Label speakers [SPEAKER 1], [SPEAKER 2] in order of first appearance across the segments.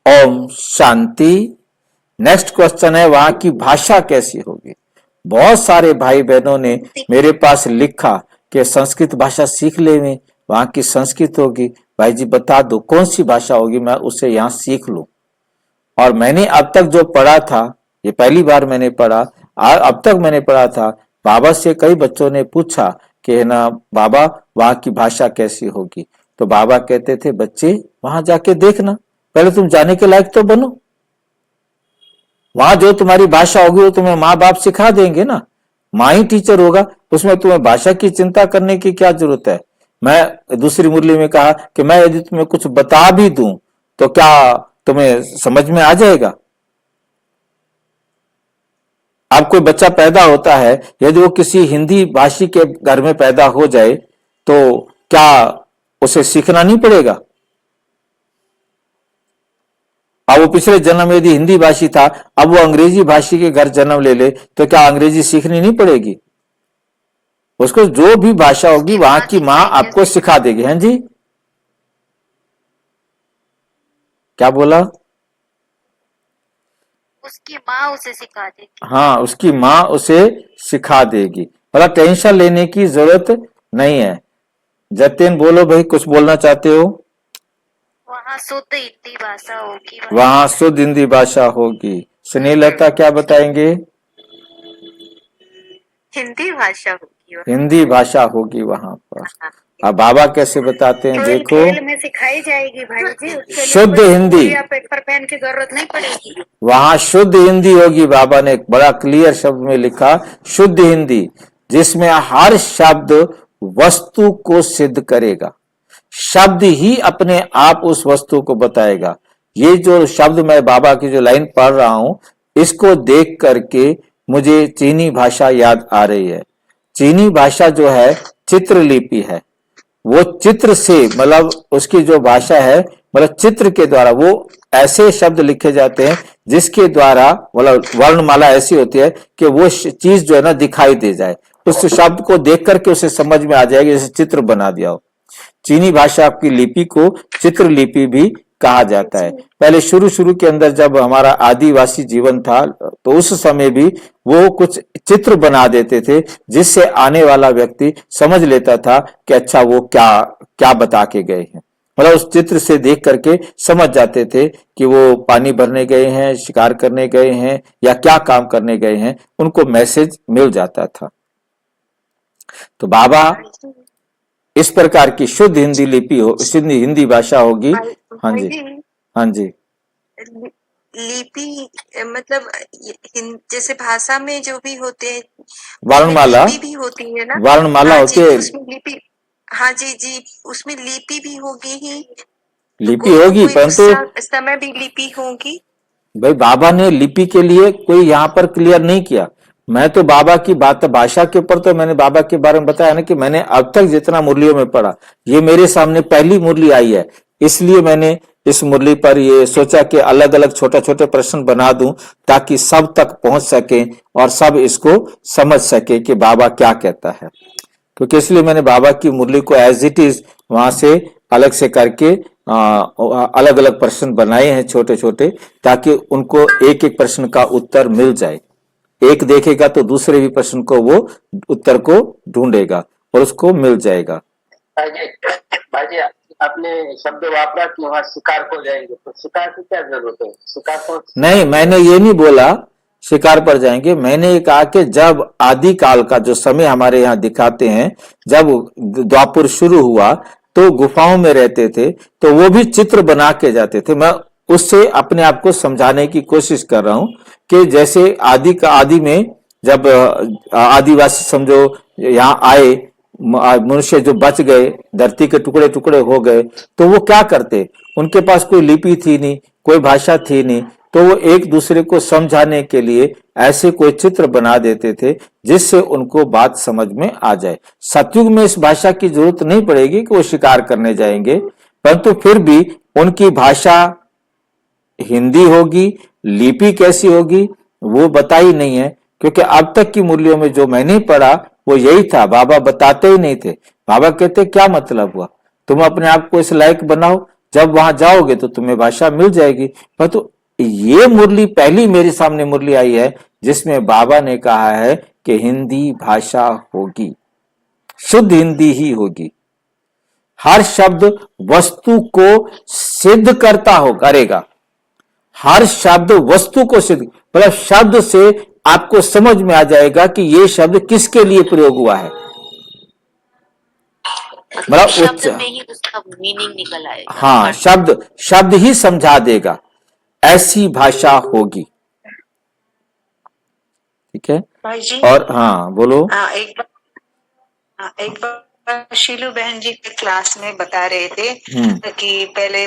[SPEAKER 1] Om Shanti. Next question है वहां की भाषा कैसी होगी। बहुत सारे भाई बहनों ने मेरे पास लिखा कि संस्कृत भाषा सीख लेंगे, वहां की संस्कृत होगी। भाई जी बता दो कौन सी भाषा होगी, मैं उसे यहाँ सीख लूं। और मैंने अब तक जो पढ़ा था, ये पहली बार मैंने पढ़ा, अब तक मैंने पढ़ा था। बाबा से कई बच्चों ने पूछा कि है ना बाबा वहां की भाषा कैसी होगी, तो बाबा कहते थे बच्चे वहां जाके देखना, पहले तुम जाने के लायक तो बनो। वहां जो तुम्हारी भाषा होगी वो तुम्हें माँ बाप सिखा देंगे ना, माँ ही टीचर होगा, उसमें तुम्हें भाषा की चिंता करने की क्या जरूरत है। मैं दूसरी मुरली में कहा कि मैं यदि तुम्हें कुछ बता भी दूं तो क्या तुम्हें समझ में आ जाएगा। अब कोई बच्चा पैदा होता है, यदि वो किसी हिंदी भाषी के घर में पैदा हो जाए तो क्या उसे सीखना नहीं पड़ेगा। अब वो पिछले जन्म में यदि हिंदी भाषी था, अब वो अंग्रेजी भाषी के घर जन्म ले ले तो क्या अंग्रेजी सीखनी नहीं पड़ेगी। उसको जो भी भाषा होगी वहां की माँ आपको सिखा देगी। हैं जी, क्या बोला।
[SPEAKER 2] उसकी माँ उसे सिखा देगी।
[SPEAKER 1] हाँ, उसकी माँ उसे सिखा देगी, मतलब टेंशन लेने की जरूरत नहीं है। जतिन बोलो भाई, कुछ बोलना चाहते हो।
[SPEAKER 2] वहाँ शुद्ध हिंदी भाषा होगी।
[SPEAKER 1] वहां शुद्ध हिंदी भाषा होगी। स्नेहलता क्या बताएंगे।
[SPEAKER 2] हिंदी भाषा होगी।
[SPEAKER 1] हिंदी भाषा होगी वहां पर।
[SPEAKER 2] हाँ।
[SPEAKER 1] अब बाबा कैसे बताते हैं देखो।
[SPEAKER 2] खेल में सिखाई जाएगी भाई जी, उसके
[SPEAKER 1] शुद्ध हिंदी,
[SPEAKER 2] पेपर पेन की जरूरत नहीं पड़ेगी।
[SPEAKER 1] वहां शुद्ध हिंदी होगी। बाबा ने एक बड़ा क्लियर शब्द में लिखा शुद्ध हिंदी, जिसमें हर शब्द वस्तु को सिद्ध करेगा। शब्द ही अपने आप उस वस्तु को बताएगा। ये जो शब्द मैं बाबा की जो लाइन पढ़ रहा हूं, इसको देख करके मुझे चीनी भाषा याद आ रही है। चीनी भाषा जो है चित्रलिपि है। वो चित्र से मतलब उसकी जो भाषा है, मतलब चित्र के द्वारा वो ऐसे शब्द लिखे जाते हैं जिसके द्वारा मतलब वर्णमाला ऐसी होती है कि वो चीज जो है ना दिखाई दे जाए, उस शब्द को देख करके उसे समझ में आ जाएगी, जैसे चित्र बना दिया हो। चीनी भाषा की लिपि को चित्रलिपि भी कहा जाता है। पहले शुरू शुरू के अंदर जब हमारा आदिवासी जीवन था तो उस समय भी वो कुछ चित्र बना देते थे, जिससे आने वाला व्यक्ति समझ लेता था कि अच्छा वो क्या क्या बता के गए हैं। मतलब उस चित्र से देख करके समझ जाते थे कि वो पानी भरने गए हैं, शिकार करने गए हैं या क्या काम करने गए हैं, उनको मैसेज मिल जाता था। तो बाबा इस प्रकार की शुद्ध हिंदी लिपि हो, शुद्ध हिंदी भाषा होगी। हाँ जी, हाँ जी।
[SPEAKER 2] लिपि मतलब जैसे भाषा में जो भी होते हैं
[SPEAKER 1] वर्णमाला
[SPEAKER 2] भी होती है ना,
[SPEAKER 1] वर्णमाला होती है।
[SPEAKER 2] उसमें लिपि, हाँ जी जी, उसमें लिपि भी होगी ही,
[SPEAKER 1] लिपि होगी, परंतु
[SPEAKER 2] समय भी लिपि होगी।
[SPEAKER 1] भाई बाबा ने लिपि के लिए कोई यहाँ पर क्लियर नहीं किया। मैं तो बाबा की बात भाषा के ऊपर तो मैंने बाबा के बारे में बताया ना कि मैंने अब तक जितना मुरलियों में पढ़ा, ये मेरे सामने पहली मुरली आई है, इसलिए मैंने इस मुरली पर ये सोचा कि अलग अलग छोटे छोटे प्रश्न बना दूं ताकि सब तक पहुंच सके और सब इसको समझ सके कि बाबा क्या कहता है। क्योंकि इसलिए मैंने बाबा की मुरली को एज इट इज वहां से अलग से करके अलग अलग प्रश्न बनाए हैं छोटे छोटे, ताकि उनको एक एक प्रश्न का उत्तर मिल जाए। एक देखेगा तो दूसरे भी प्रश्न को वो उत्तर को ढूंढेगा और उसको मिल जाएगा।
[SPEAKER 3] बाजी आपने शब्द वापरा कि वहाँ शिकार को जाएंगे, तो शिकार की क्या जरूरत है। शिकार को
[SPEAKER 1] नहीं, मैंने ये नहीं बोला शिकार पर जाएंगे। मैंने ये कहा कि जब आदि काल का जो समय हमारे यहाँ दिखाते हैं, जब द्वापर शुरू हुआ तो गुफाओं में रहते थे, तो वो भी चित्र बना के जाते थे। मैं उससे अपने आप को समझाने की कोशिश कर रहा हूं कि जैसे आदि में जब आदिवासी समझो यहाँ आए, मनुष्य जो बच गए, धरती के टुकड़े टुकड़े हो गए, तो वो क्या करते, उनके पास कोई लिपि थी नहीं, कोई भाषा थी नहीं, तो वो एक दूसरे को समझाने के लिए ऐसे कोई चित्र बना देते थे जिससे उनको बात समझ में आ जाए। सतयुग में इस भाषा की जरूरत नहीं पड़ेगी कि वो शिकार करने जाएंगे, परंतु फिर भी उनकी भाषा हिंदी होगी, लिपि कैसी होगी वो बताई नहीं है। क्योंकि अब तक की मुरलियों में जो मैंने पढ़ा वो यही था, बाबा बताते ही नहीं थे। बाबा कहते क्या मतलब हुआ, तुम अपने आप को इस लायक बनाओ जब वहां जाओगे तो तुम्हें भाषा मिल जाएगी। पर तो ये मुरली पहली मेरे सामने मुरली आई है जिसमें बाबा ने कहा है कि हिंदी भाषा होगी, शुद्ध हिंदी ही होगी। हर शब्द वस्तु को सिद्ध करता हो करेगा, हर शब्द वस्तु को सिद्ध, मतलब शब्द से आपको समझ में आ जाएगा कि ये शब्द किसके लिए प्रयोग हुआ है। मतलब
[SPEAKER 4] शब्द में ही उसका मीनिंग निकल आएगा।
[SPEAKER 1] हाँ, शब्द ही समझा देगा, ऐसी भाषा होगी। ठीक है
[SPEAKER 5] भाई जी,
[SPEAKER 1] और हाँ बोलो।
[SPEAKER 5] एक बार शीलू बहन जी के क्लास में बता रहे थे कि पहले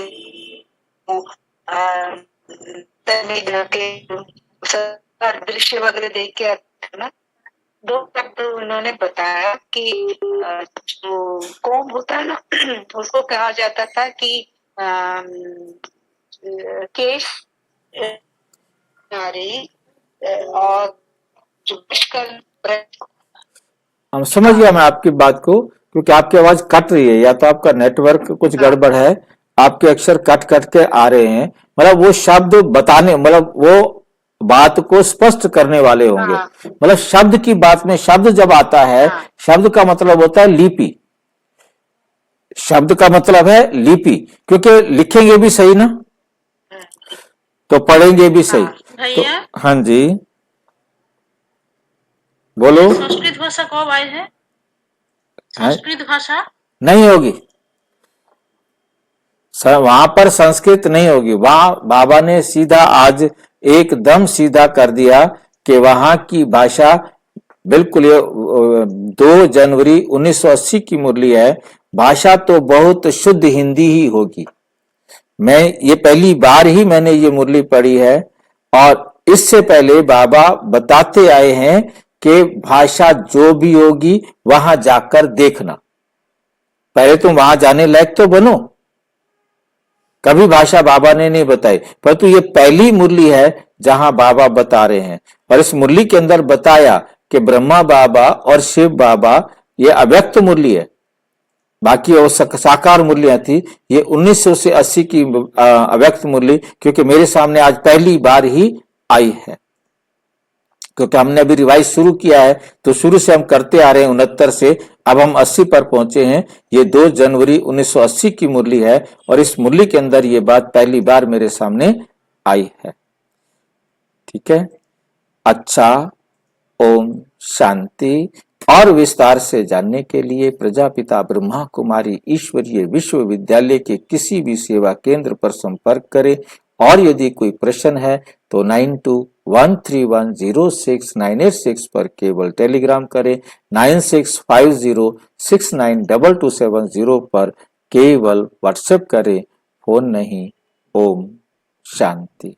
[SPEAKER 5] तले जाके दृश्य वगैरह देख के आते ना, दो शब्द उन्होंने बताया कि जो कोम होता है ना उसको कहा जाता था कि केश और जो
[SPEAKER 1] हम समझ गया मैं आपकी बात को, क्योंकि आपकी आवाज कट रही है, या तो आपका नेटवर्क कुछ गड़बड़ है, आपके अक्षर कट कट के आ रहे हैं। मतलब वो शब्द बताने, मतलब वो बात को स्पष्ट करने वाले होंगे। मतलब शब्द की बात में शब्द जब आता है, शब्द का मतलब होता है लिपि, शब्द का मतलब है लिपि, क्योंकि लिखेंगे भी सही ना तो पढ़ेंगे भी सही। तो हाँ जी बोलो।
[SPEAKER 4] संस्कृत भाषा कब आई है? संस्कृत भाषा
[SPEAKER 1] नहीं होगी वहां पर, संस्कृत नहीं होगी वहां। बाबा ने सीधा आज एकदम सीधा कर दिया कि वहां की भाषा बिल्कुल, ये 2 जनवरी 1980 की मुरली है, भाषा तो बहुत शुद्ध हिंदी ही होगी। मैं ये पहली बार ही मैंने ये मुरली पढ़ी है, और इससे पहले बाबा बताते आए हैं कि भाषा जो भी होगी वहां जाकर देखना, पहले तुम वहां जाने लायक तो बनो। कभी भाषा बाबा ने नहीं बताई, परंतु ये पहली मुरली है जहां बाबा बता रहे हैं। और इस मुरली के अंदर बताया कि ब्रह्मा बाबा और शिव बाबा, ये अव्यक्त मुरली है, बाकी वो साकार मुरलियां थी। ये 1980 की अव्यक्त मुरली, क्योंकि मेरे सामने आज पहली बार ही आई है, क्योंकि हमने अभी रिवाइज शुरू किया है, तो शुरू से हम करते आ रहे हैं 69 से, अब हम 80 पर पहुंचे हैं। ये 2 जनवरी 1980 की मुरली है, और इस मुरली के अंदर ये बात पहली बार मेरे सामने आई है। ठीक है, अच्छा, ओम शांति। और विस्तार से जानने के लिए प्रजापिता ब्रह्मा कुमारी ईश्वरीय विश्वविद्यालय के किसी भी सेवा केंद्र पर संपर्क करें, और यदि कोई प्रश्न है तो 9213106986 पर केवल टेलीग्राम करें, 9650692270 पर केवल व्हाट्सएप करें, फोन नहीं। ओम शांति।